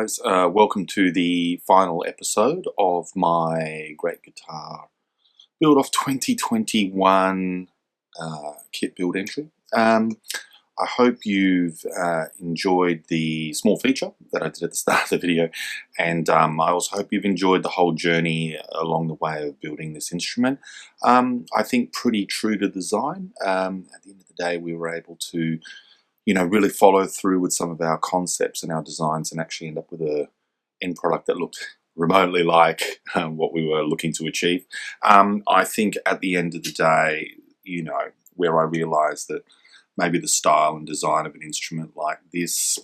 guys, welcome to the final episode of my Great Guitar Build Off 2021 kit build entry. I hope you've enjoyed the small feature that I did at the start of the video, and I also hope you've enjoyed the whole journey along the way of building this instrument. I think pretty true to design. At the end of the day, we were able to really follow through with some of our concepts and our designs and actually end up with a end product that looked remotely like what we were looking to achieve. I think at the end of the day, where I realized that maybe the style and design of an instrument like this,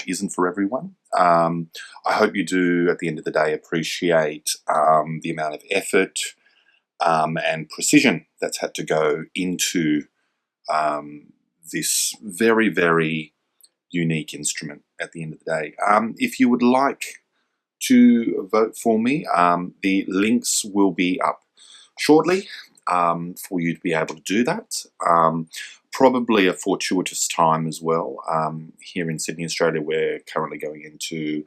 isn't for everyone. I hope you do, at the end of the day, appreciate the amount of effort and precision that's had to go into this very, very unique instrument at the end of the day. If you would like to vote for me, the links will be up shortly for you to be able to do that. Probably a fortuitous time as well. Here in Sydney, Australia, we're currently going into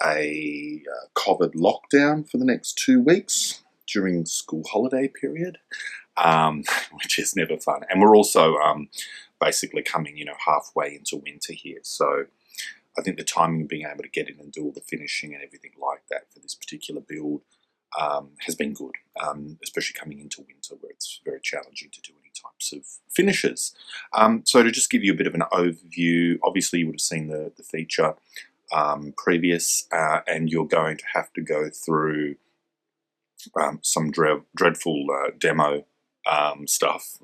a COVID lockdown for the next 2 weeks during the school holiday period, which is never fun. And we're also basically coming, halfway into winter here. So I think the timing of being able to get in and do all the finishing and everything like that for this particular build has been good, especially coming into winter where it's very challenging to do any types of finishes. So to just give you a bit of an overview, obviously you would have seen the feature previous, and you're going to have to go through some dreadful demo stuff.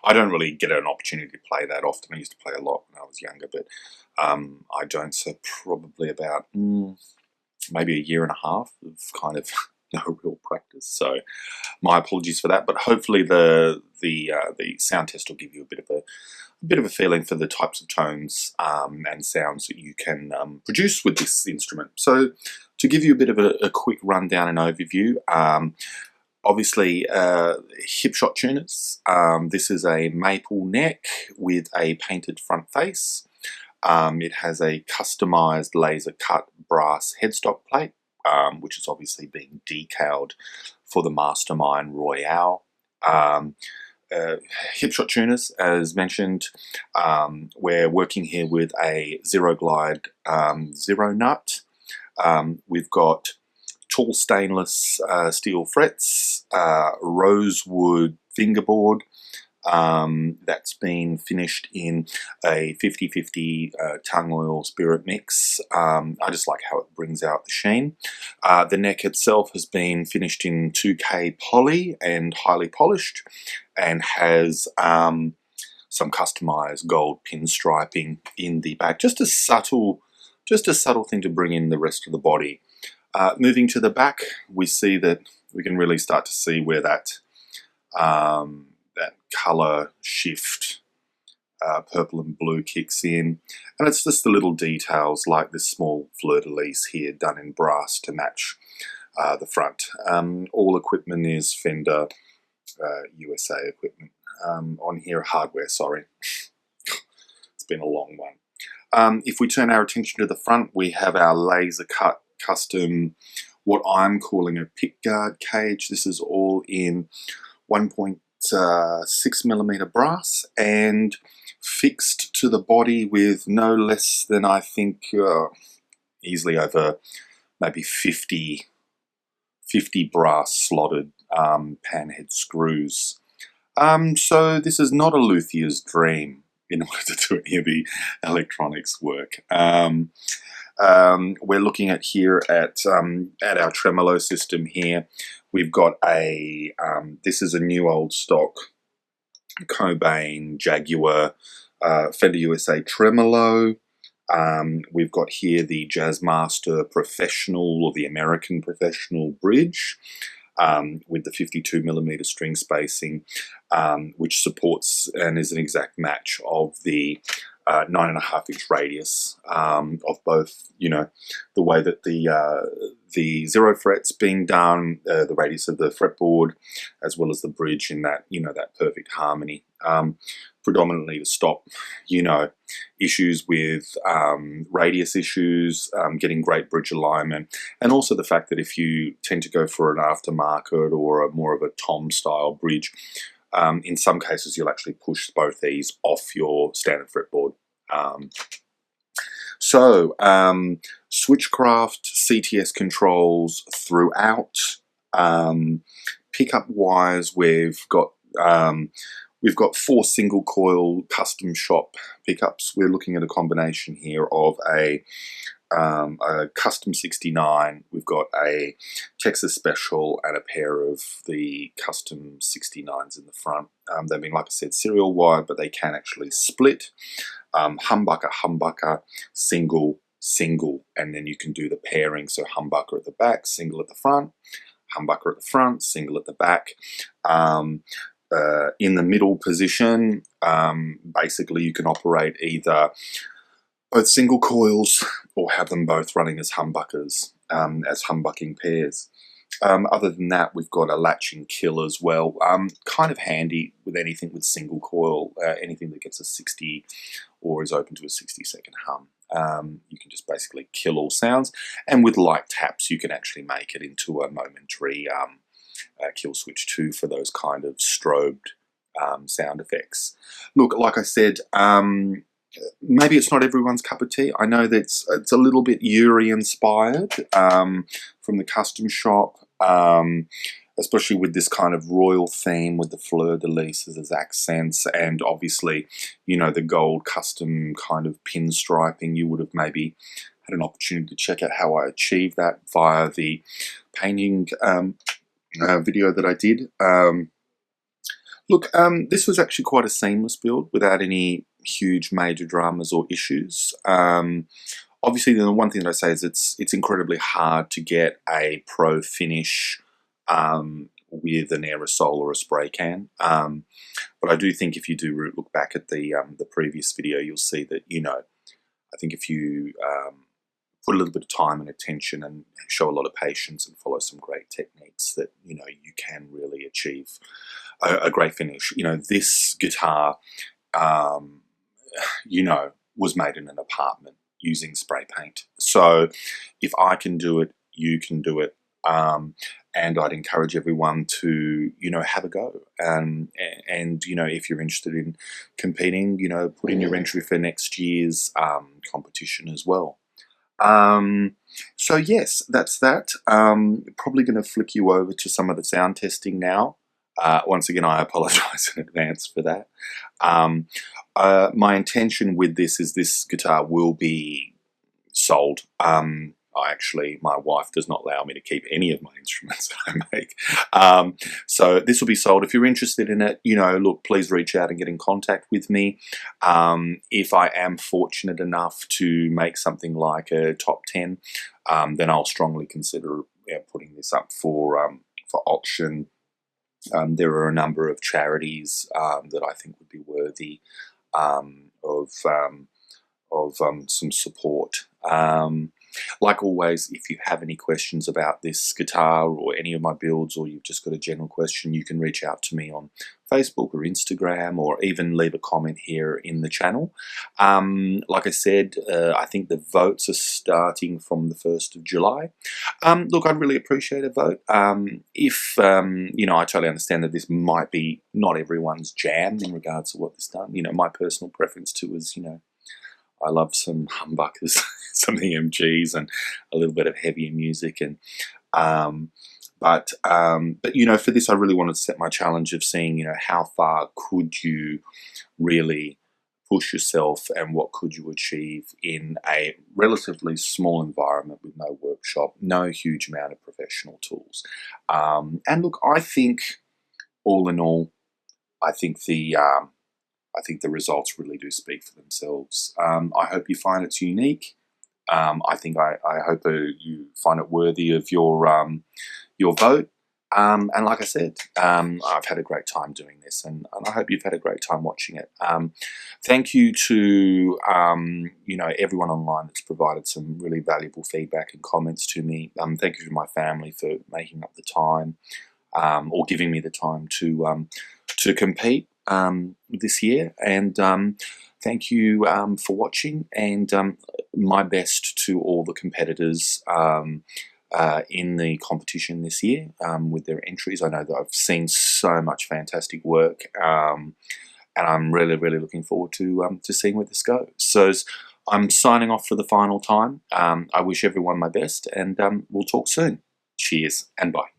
I don't really get an opportunity to play that often. I used to play a lot when I was younger, but I don't, so probably about maybe a year and a half of kind of no real practice. So my apologies for that, but hopefully the sound test will give you a bit of a feeling for the types of tones and sounds that you can produce with this instrument. So to give you a bit of a quick rundown and overview, obviously hip shot tuners. This is a maple neck with a painted front face. It has a customized laser cut brass headstock plate, which is obviously being decaled for the Mastermind Royal. Hip shot tuners, as mentioned, we're working here with a Zero Glide Zero Nut. We've got tall stainless steel frets, rosewood fingerboard that's been finished in a 50-50 tung oil spirit mix. I just like how it brings out the sheen. The neck itself has been finished in 2K poly and highly polished, and has some customized gold pinstriping in the back. Just a subtle thing to bring in the rest of the body. Moving to the back, we see that we can really start to see where that color shift, purple and blue, kicks in, and it's just the little details like this small fleur-de-lis here done in brass to match the front. All equipment is Fender USA equipment. On here, hardware, sorry. It's been a long one. If we turn our attention to the front, we have our laser cut custom, what I'm calling a pickguard cage. This is all in 1.6mm brass and fixed to the body with no less than, I think, easily over maybe 50 brass slotted panhead screws. So this is not a luthier's dream in order to do any of the electronics work. We're looking at here at our tremolo system here. We've got a, this is a new old stock Cobain Jaguar Fender USA tremolo. We've got here the Jazzmaster Professional, or the American Professional bridge, with the 52mm string spacing, which supports and is an exact match of the 9.5-inch radius of both, the way that the zero frets being done, the radius of the fretboard, as well as the bridge in that, that perfect harmony. predominantly to stop, you know, issues with radius issues, getting great bridge alignment, and also the fact that if you tend to go for an aftermarket or a more of a tom style bridge, in some cases you'll actually push both these off your standard fretboard. Switchcraft CTS controls throughout. Pickup wise, we've got 4 single coil custom shop pickups. We're looking at a combination here of a custom 69. We've got a Texas Special and a pair of the custom 69s in the front. They've been, like I said, serial wired, but they can actually split. Humbucker, single, and then you can do the pairing. So humbucker at the back, single at the front, humbucker at the front, single at the back. In the middle position, basically you can operate either both single coils or have them both running as humbuckers, as humbucking pairs. Other than that, we've got a latching kill as well. Kind of handy with anything with single coil, anything that gets a 60 or is open to a 60-second hum. You can just basically kill all sounds, and with light taps you can actually make it into a momentary kill switch too for those kind of strobed sound effects. Look, like I said, maybe it's not everyone's cup of tea. I know that it's a little bit Yuri inspired from the custom shop, especially with this kind of royal theme with the fleur-de-lis as accents, and obviously, you know, the gold custom kind of pinstriping. You would have maybe had an opportunity to check out how I achieved that via the painting video that I did. Look, this was actually quite a seamless build without any huge major dramas or issues. Obviously, the one thing that I say is it's incredibly hard to get a pro finish with an aerosol or a spray can. But I do think if you do look back at the previous video, you'll see that, you know, I think if you put a little bit of time and attention and show a lot of patience and follow some great techniques, that, you know, you can really achieve a great finish. You know, this guitar, you know, was made in an apartment using spray paint. So if I can do it, you can do it. And I'd encourage everyone to, you know, have a go. And you know, if you're interested in competing, you know, put in your entry for next year's competition as well. So yes, that's that. Probably going to flick you over to some of the sound testing now. Once again, I apologize in advance for that. My intention with this is this guitar will be sold. My wife does not allow me to keep any of my instruments that I make. So this will be sold. If you're interested in it, you know, look, please reach out and get in contact with me. If I am fortunate enough to make something like a top 10, then I'll strongly consider putting this up for auction. There are a number of charities that I think would be worthy of some support. Like always, if you have any questions about this guitar or any of my builds, or you've just got a general question, you can reach out to me on Facebook or Instagram, or even leave a comment here in the channel. Like I said, I think the votes are starting from the 1st of July. Look, I'd really appreciate a vote. If, you know, I totally understand that this might be not everyone's jam in regards to what this done. You know, my personal preference too is, you know, I love some humbuckers, some EMGs, and a little bit of heavier music. And but you know, for this, I really wanted to set my challenge of seeing, you know, how far could you really push yourself, and what could you achieve in a relatively small environment with no workshop, no huge amount of professional tools. And look, I think all in all, I think the results really do speak for themselves. I hope you find it's unique. I hope you find it worthy of your vote. And like I said, I've had a great time doing this, and I hope you've had a great time watching it. Thank you to you know, everyone online that's provided some really valuable feedback and comments to me. Thank you to my family for making up the time, or giving me the time to compete. this year, and thank you for watching, and my best to all the competitors in the competition this year with their entries. I know that I've seen so much fantastic work, and I'm really looking forward to seeing where this goes. So I'm signing off for the final time. I wish everyone my best, and we'll talk soon. Cheers and bye.